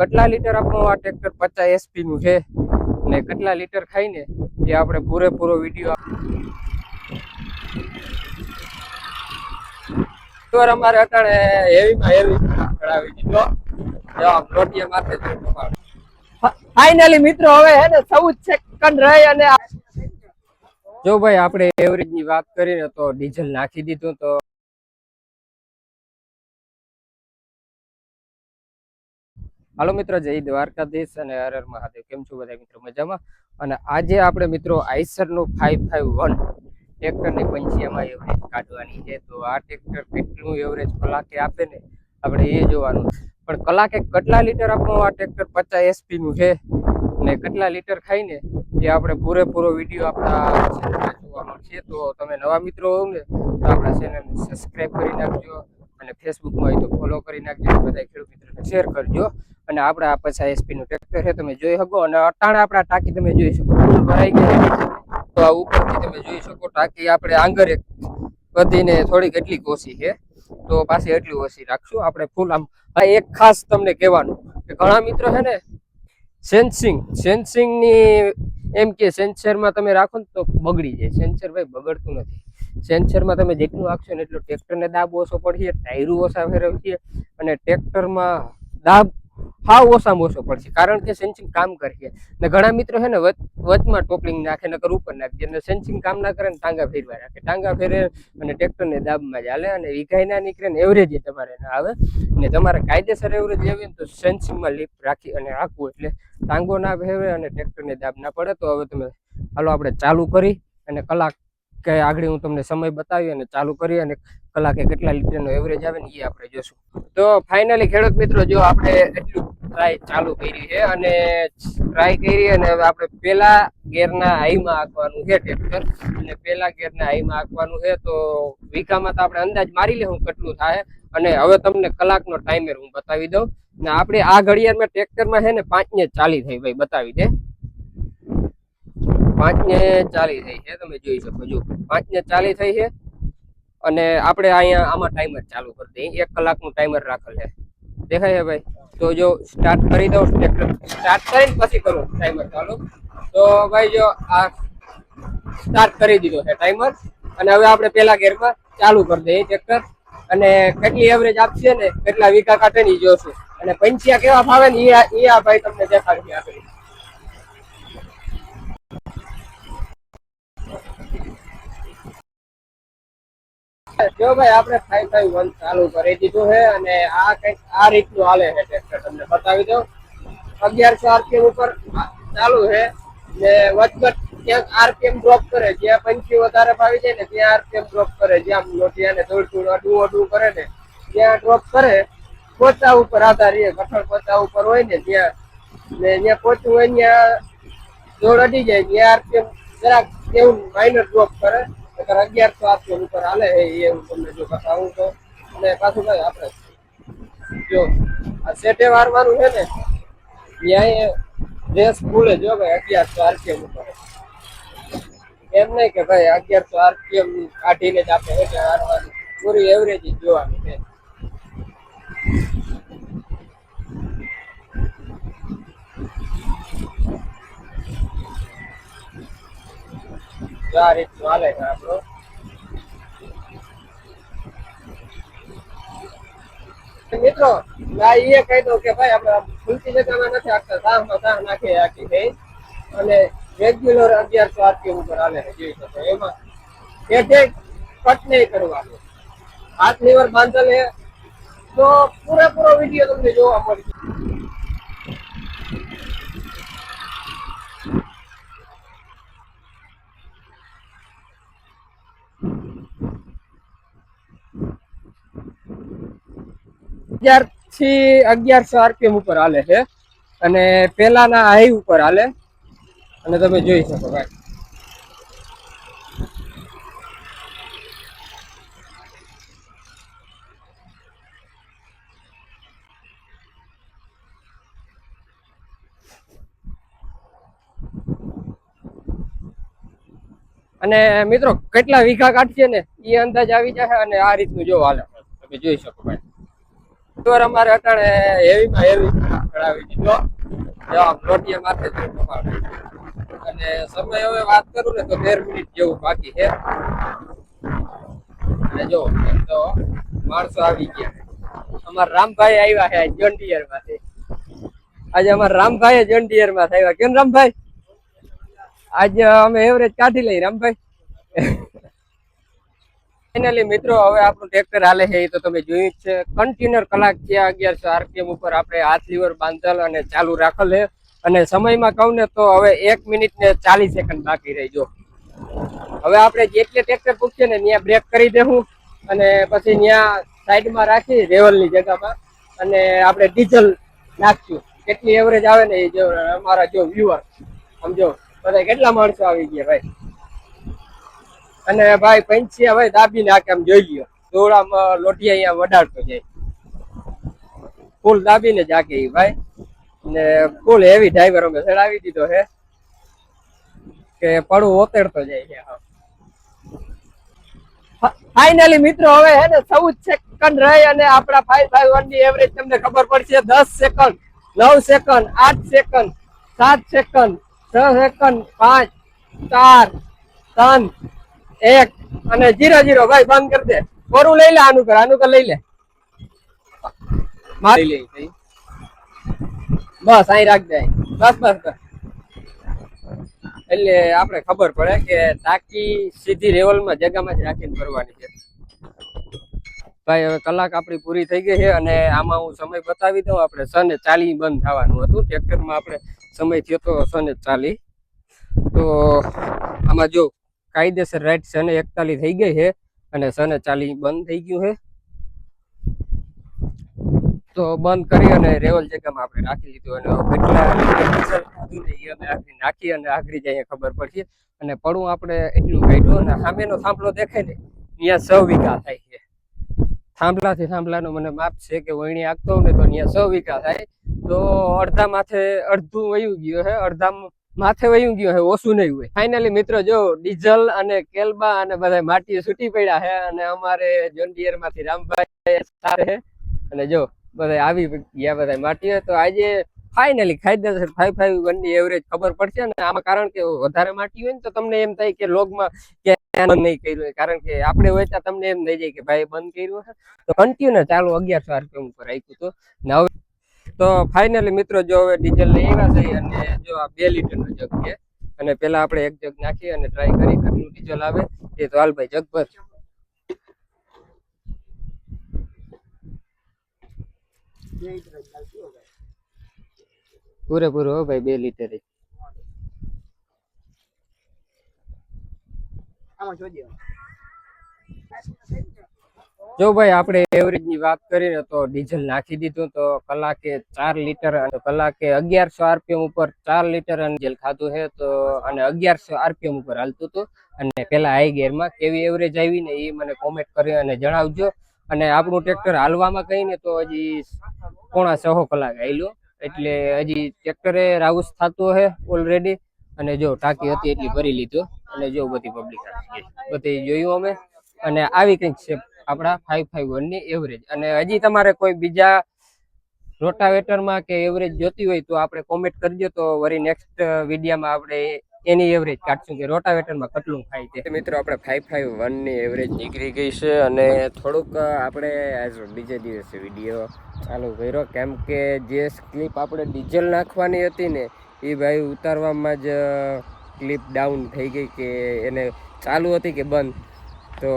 કેટલા લીટર આપણું આ ટ્રેક્ટર 50 એસપી નું છે ને કેટલા લીટર ખાય ને એ આપણે પૂરેપૂરો વિડીયો અમારે અટાણે હેવીમાં હેવી ચડાવી દીધો પ્લોટિયા માથે ફાઇનલી મિત્રો હવે હે ને 14 સેકન્ડ રહી અને જો ભાઈ આપણે એવરેજ ની વાત કરીને તો ડીઝલ નાખી દીધું તો હાલો મિત્રો, જય દ્વારકાધીશ અને હર હર મહાદેવ. કેમ છો બધા મિત્રો? મજામાં. અને આજે આપણે મિત્રો આઈસર નું 551 ટ્રેક્ટર ની પંચિયામાં એવરેજ કાઢવાની છે. તો આ ટ્રેક્ટર કેટલું એવરેજ કલાકે આપે ને આપણે એ જોવાનું. પણ કલાકે કેટલા લીટર આપણું આ ટ્રેક્ટર 50 એસપી નું છે ને કેટલા લીટર ખાય ને એ આપણે પૂરેપૂરો વિડીયો આપણા ચેનલમાં જોવા મળશે. તો તમે નવા મિત્રો હોવ ને તો આપણા ચેનલને સબસ્ક્રાઈબ કરી નાખજો અને ફેસબુકમાં હોય તો ફોલો કરી નાખજો. બધા ખેડૂત મિત્રોને શેર કરજો. અને આપણે આ 50 એસપી નું ટ્રેક્ટર છે, તમે જોઈ શકો. અને અટાણે આપણા ટાંકી તમે જોઈ શકો ફૂલ ભરાઈ ગઈ. તો આ ઉપરથી તમે જોઈ શકો ટાંકી આપણે આંગર વધીને થોડીક એટલી ઓછી છે, તો પાછી એટલી ઓછી રાખશું આપણે ફૂલ. આમ એક ખાસ તમને કહેવાનું કે ઘણા મિત્રો છે ને સેન્સિંગ ની એમ કે સેન્સરમાં તમે રાખો ને તો બગડી જાય. સેન્સર ભાઈ બગડતું નથી. સેન્સરમાં તમે જેટલું રાખશો ને એટલું ટ્રેક્ટરને દાબ ઓછો પડશે, ટાયરો ઓછા ફેરવશે અને ટ્રેક્ટરમાં દાબ હાવ ઓછામાં ઓછો પડશે, કારણ કે સેન્સિંગ કામ કરીએ. ને ઘણા મિત્રો છે ને વચમાં ટોપલિંગ નાખે નકર ઉપર નાખે, અને સેન્સિંગ કામ ના કરે ને ટાંગા ફેરવા રાખે. ટાંગા ફેરે અને ટ્રેક્ટરને દાબમાં જ હાલે અને વિઘાઈ ના નીકળે ને એવરેજ તમારે ના આવે. ને તમારે કાયદેસર એવરેજ લેવી ને તો સેન્સિંગમાં લિફ્ટ રાખી અને રાખવું, એટલે ટાંગો ના ફેરવે અને ટ્રેક્ટરને દાબ ના પડે. તો હવે તમે હાલો આપણે ચાલુ કરી અને કલાક કે આગળ હું તમને સમય બતાવી અને ચાલુ કરી અને કલાકે કેટલા લીટરનો એવરેજ આવે ને એ આપણે જોશું. તો ફાઇનલી ખેડૂત મિત્રો, જો આપણે એટલું ટ્રાય ચાલુ કરી છે અને ટ્રાય કરી અને હવે આપણે પેલા ગેરના હાઈમાં આંકવાનું છે ટ્રેક્ટર, અને પેલા ગેરના હાઈમાં આંકવાનું છે. તો વીઘામાં તો આપણે અંદાજ મારી લેવું કેટલું થાય. અને હવે તમને કલાકનો ટાઈમર હું બતાવી દઉં. ને આપણે આ ઘડિયાળમાં ટ્રેક્ટરમાં છે ને 5:40 થઈ ભાઈ, બતાવી દે. 5:40 થઈ છે, તમે જોઈ શકો. જો 5:40 થઈ છે અને આપણે અહીંયા આમાં ટાઈમર ચાલુ કરી દઈએ. 1 કલાકનું ટાઈમર રાખેલ છે, દેખાય છે ભાઈ? તો જો સ્ટાર્ટ કરી દઉં, ટ્રેક્ટર સ્ટાર્ટ કરીને પછી કરું ટાઈમર ચાલુ. તો ભાઈ જો આ સ્ટાર્ટ કરી દીધો છે ટાઈમર, અને હવે આપણે પેલા ગેરમાં ચાલુ કરી દઈએ ટ્રેક્ટર. અને કેટલી એવરેજ આપશે ને કેટલા વીઘા કાઢે ને જોશું. અને પંચિયા કેવા ફાવે ને એ આ ભાઈ તમને દેખાડશે આગળ. જો ભાઈ આપણે 551 ચાલુ કરી દીધું છે અને આ કઈક આ રીતનું હાલે છે ટ્રેક્ટર. તમને બતાવી દઉં. 1100 આરપીએમ ઉપર ચાલુ છે ને વચવચ ક્યાંક આરપીએમ ડ્રોપ કરે, જ્યાં પંચી વધારે ફાવી જાય ને ત્યાં આરપીએમ ડ્રોપ કરે, જ્યાં લોટિયાને દોડતું અડવું કરે ને ત્યાં ડ્રોપ કરે. પોચા ઉપર આધાર રહે, કઠણ પોચા ઉપર હોય ને ત્યાં પોચું હોય ત્યાં દોડ અડી જાય, ત્યાં આરપીએમ જરાક એવું માઇનર ડ્રોપ કરે. 1100 આરપીએમ ઉપર હાલે એવું તમને જો બતાવું તો. અને પાછું ભાઈ આપણે જો આ સેટે વારવાનું છે ને ત્યાં રેસ ફૂલે. જો ભાઈ 1100 આરપીએમ ઉપર, એમ નહીં કે ભાઈ 1100 આરપીએમ કાઢીને જ આપણે એટલે વારવાનું, પૂરી એવરેજ જ જોવાની છે. આ રીતનું હાલે છે આપણો. મિત્રો એ કહી દઉં કે ભાઈ આપણે ફૂલતી જગ્યામાં નથી આખતા, સાહમાં સાહ નાખી આખી થઈ અને રેગ્યુલર 1100 આરપીએમ ઉપર હાલે છે, જોઈ શકો. એમાં કટ નહીં કરવાનું, હાથ લીવર બાંધેલ છે. તો પૂરેપૂરો વિડીયો તમને જોવા મળશે. થી 1100 આરપીએમ ઉપર હાલે છે અને પેલાના હાઈ ઉપર હાલે, અને તમે જોઈ શકો ભાઈ. અને મિત્રો કેટલા વીઘા કાઢશે ને એ અંદાજ આવી જાય. અને આ રીતનું જો હાલે તમે જોઈ શકો ભાઈ. અમારે અટાણે હેવીમાં હેવી ચડાવી દીધો. લોટિયા માથે અને સમય હવે વાત કરું ને તો 13 મિનિટ જેવું બાકી છે. અને જો તો માણસો આવી ગયા. અમારા રામભાઈ આવ્યા છે જોન ડિયર માંથી. આજે અમારા રામભાઈ જોન ડિયર માં આવ્યા. કેમ રામભાઈ? આજે અમે એવરેજ કાઢી લઈ રામભાઈ. ફાઇનલી મિત્રો હવે આપણું ટ્રેક્ટર હાલે છે એ તો તમે જોયું જ છે. કન્ટિન્યુઅર કલાક થયા 1100 આરપીએમ ઉપર આપણે હાથ લીવર બાંધેલ અને ચાલુ રાખેલ છે. અને સમયમાં કહું ને તો હવે 1 મિનિટ ને 40 સેકન્ડ બાકી રહી. જો હવે આપણે જેટલે ટ્રેક્ટર પૂછીએ ને ત્યાં બ્રેક કરી દેવું અને પછી ત્યાં સાઈડમાં રાખી રેવલની જગ્યામાં અને આપણે ડીઝલ નાખશું. કેટલી એવરેજ આવે ને એ જો અમારા જો વ્યુઅર સમજો બધા કેટલા માણસો આવી ગયા ભાઈ. અને ભાઈ પંચી હવે દાબી નાખે એમ જોઈ લ્યો. દોડામાં લોટિયા અહીંયા વડાડતો જાય. ફૂલ દાબીને જાગે એ ભાઈ. ને ફૂલ હેવી ડ્રાઈવર અમે ચડાવી દીધો છે કે પડું ઓતેડતો જાય છે. ફાઇનલી મિત્રો હવે હે ને 14 સેકન્ડ રહી અને આપણા 551 ની એવરેજ તમને ખબર પડશે. 10 second, 9 second, 8 second, 7 second, 6 second, 5, 4, 3, 1 અને 0 ભાઈ બંધ કરી દે. કોરું લઈ લે. આનું કર લઈ લે. મારી લે બસ અહીં રાખ દે. બસ એટલે આપણે ખબર પડે કે ટાંકી સીધી રેવલમાં જગામાં જ રાખીને ભરવાની છે. ભાઈ હવે કલાક આપણી પૂરી થઈ ગઈ છે અને આમાં હું સમય બતાવી દઉં. આપણે 6:40 બંધ થવાનું હતું. ટ્રેક્ટરમાં આપણે સમય થયો તો 6:40. તો આમાં જો કાયદેસર રાઈટ 6:41 થઈ ગઈ છે અને 6:40 બંધ થઈ ગયું છે. તો બંધ કરી અને રેવલ જગ્યામાં આપણે રાખી લીધું અને કેટલા નાખી અને આખરી જાય ખબર પડશે. અને પડું આપણે એટલું કાઢ્યું અને સામેનો થાંભલો દેખાય ને ત્યાં 6 વીઘા થાય છે. થાંભલાથી થાંભલાનો મને માપ છે કે વહીણી આગતો ને તો ત્યાં 6 વીઘા થાય. તો અડધું વયું ગયું છે, અડધા માથે વયું ગયું છે, ઓછું નહીં હોય. ફાઇનલી મિત્રો જો ડીઝલ અને કેલબા અને બધા માટીઓ છૂટી પડ્યા છે અને અમારે જોન ડિયર માંથી રામભાઈ છે અને જો બધા આવી ગયા બધા માટીઓ. તો આજે ફાઇનલી કાયદેસર 551 ની એવરેજ ખબર પડશે ને આમાં. કારણ કે વધારે માટી હોય ને તો તમને એમ થાય કે લોગમાં કે બંધ નહીં કર્યું, કારણ કે આપણે હોય ત્યાં તમને એમ થઈ જાય કે ભાઈ બંધ કર્યું છે. તો કન્ટિન્યુ ચાલુ 1100 આરપીએમ ઉપર રાખ્યું હતું ને હવે તો ફાઇનલી મિત્રો જો હવે ડીઝલ લઈ આવ્યા છે અને જો આ 2 લીટરનો જગ છે અને પેલા આપણે એક જગ નાખી અને ટ્રાય કરી કેટલું ડીઝલ આવે એ. તો હાલ ભાઈ જગ ભર. પૂરેપૂરો હો ભાઈ 2 લીટર. જો ભાઈ આપણે એવરેજ ની વાત કરીને તો ડીઝલ નાખી દીધું તો કલાકે 4 લીટર અને કલાકે 1100 આરપીએમ ઉપર 4 લીટર ડીઝલ ખાધું છે. તો અને 1100 આરપીએમ ઉપર હાલતું હતું. અને પેલા હાઈ ગિયરમાં કેવી એવરેજ આવી ને એ મને કોમેન્ટ કરી અને જણાવજો. અને આપણું ટ્રેક્ટર હાલવામાં કહીને તો હજી 6.25 કલાક હાલ્યું. એટલે હજી ટ્રેક્ટરે રાઉસ થતું છે ઓલરેડી. અને જો ટાંકી હતી એટલી ભરી લીધું અને જો બધી પબ્લિક બધી જોયું અમે. અને આવી કંઈક છે આપણા 551 ની એવરેજ. અને હજી તમારે કોઈ બીજા રોટાવેટરમાં કે એવરેજ જોતી હોય તો આપણે કોમેન્ટ કરજો. તો વળી નેક્સ્ટ વિડીયોમાં આપણે એની એવરેજ કાઢશું કે રોટાવેટરમાં કેટલું થાય છે. મિત્રો આપણે 551 ની એવરેજ નીકળી ગઈ છે અને થોડુંક આપણે આજ બીજે દિવસે વિડીયો ચાલુ કર્યો કેમ કે જે ક્લિપ આપણે ડીઝલ નાખવાની હતી ને એ ભાઈ ઉતારવામાં જ ક્લિપ ડાઉન થઈ ગઈ કે એને ચાલુ હતી કે બંધ. તો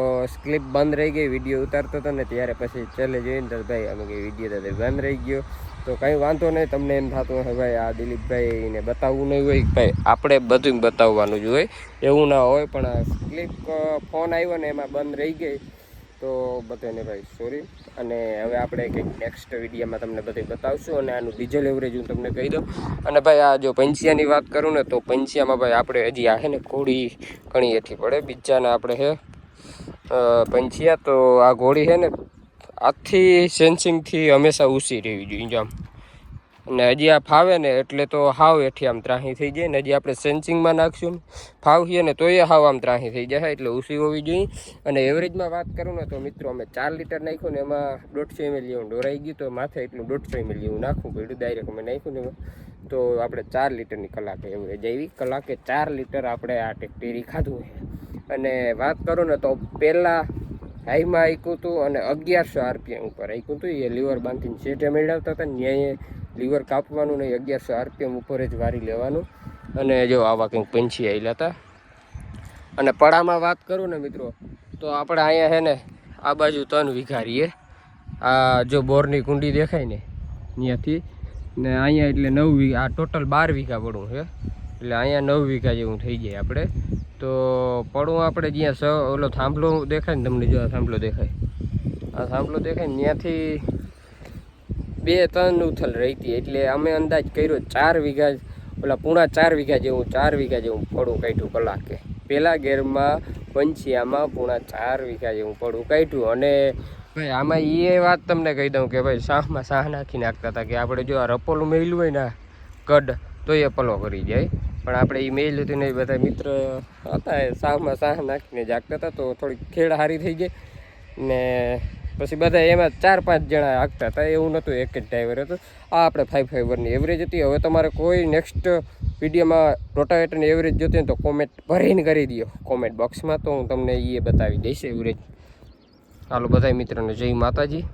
ક્લિપ બંધ રહી ગઈ. વિડીયો ઉતારતો હતો ને ત્યારે પછી છેલ્લે જોઈને તો ભાઈ અમે કે વિડીયો તો બંધ રહી ગયો. તો કંઈ વાંધો નહીં. તમને એમ થતું હોય ભાઈ આ દિલીપભાઈને બતાવવું નહીં હોય, ભાઈ આપણે બધું બતાવવાનું જ હોય, એવું ના હોય. પણ ક્લિપ ફોન આવ્યો ને એમાં બંધ રહી ગઈ તો બધાને ભાઈ સોરી. અને હવે આપણે કંઈક નેક્સ્ટ વિડીયોમાં તમને બધું બતાવશું અને આનું ડીઝલ એવરેજ હું તમને કહી દઉં. અને ભાઈ આ જો પંચિયાની વાત કરું ને તો પંચિયામાં ભાઈ આપણે હજી આ છે ને ઘોડી ઘણી એઠી પડે. બીજાના આપણે છે પંચિયા. તો આ ઘોડી છે ને આથી સેન્સિંગથી હંમેશા ઊંચી રહેવી જોઈએ. આમ અને હજી આ ફાવે ને એટલે તો હાવ એઠી આમ ત્રાહી થઈ જાય ને હજી આપણે સેન્સિંગમાં નાખશું ને ફાવીએ ને તોય હાવ આમ ત્રાહી થઈ જાય એટલે ઓછી હોવી જોઈએ. અને એવરેજમાં વાત કરું ને તો મિત્રો અમે 4 લીટર નાખ્યું ને એમાં 150 ml જેવું ઢોરાઈ ગયું તો માથે એટલું 150 ml જેવું નાખવું પડ્યું. ડાયરેક્ટ અમે નાખ્યું ને તો આપણે 4 લીટરની કલાકે એવરેજ આવી. કલાકે 4 લીટર આપણે આ ટેક્ટેરી ખાધું. અને વાત કરું ને તો પહેલાં હાઈમાં આક્યું હતું અને 1100 RPM ઉપર આક્યું હતું. એ લીવર બાંધીને સેટે મેળવતા હતા ન્યાય લીવર કાપવાનું નહીં 1100 RPM ઉપર જ વારી લેવાનું. અને જો આવા કંઈક પંછી આવેલા હતા. અને પડામાં વાત કરું ને મિત્રો તો આપણે અહીંયા છે ને આ બાજુ 3 વીઘા રહીએ. આ જો બોરની કુંડી દેખાય ને ત્યાંથી ને અહીંયા એટલે 9 વીઘા. આ ટોટલ 12 વીઘા પડું છે એટલે અહીંયા 9 વીઘા જેવું થઈ જાય આપણે. તો પડું આપણે જ્યાં ઓલો થાંભલો દેખાય ને તમને જો આ થાંભલો દેખાય આ થાંભલો દેખાય ને ત્યાંથી 2-3 ઉથલ રહીતી એટલે અમે અંદાજ કર્યો 4 વીઘા ઓલા પૂણા 4 વીઘા જેવું પડું કાઢ્યું કલાકે. પહેલાં ગેરમાં પંચિયામાં પૂણા 4 વીઘા જેવું પડું કાઢ્યું. અને ભાઈ આમાં એ વાત તમને કહી દઉં કે ભાઈ શાહમાં શાહ નાખી નાખતા હતા કે આપણે જો આ રપોલું મેલું હોય ને કડ તો એ પલો કરી જાય. પણ આપણે એ મેલ હતી ને બધા મિત્ર હતા એ શાહમાં શાહ નાખીને જાગતા હતા તો થોડીક ખેડ હારી થઈ જાય ને પછી બધા એમાં 4-5 જણા હાંકતા હતા. એવું નહોતું એક જ ડ્રાઈવર હતો. આ આપણે 5-5 એવરેજ હતી. હવે તમારે કોઈ નેક્સ્ટ વિડીયોમાં રોટાવેટરની એવરેજ જોતી હોય તો કોમેન્ટ ભરીને કરી દો કોમેન્ટ બોક્સમાં તો હું તમને એ બતાવી દઈશ એવરેજ. હાલો બધા મિત્રોને જય માતાજી.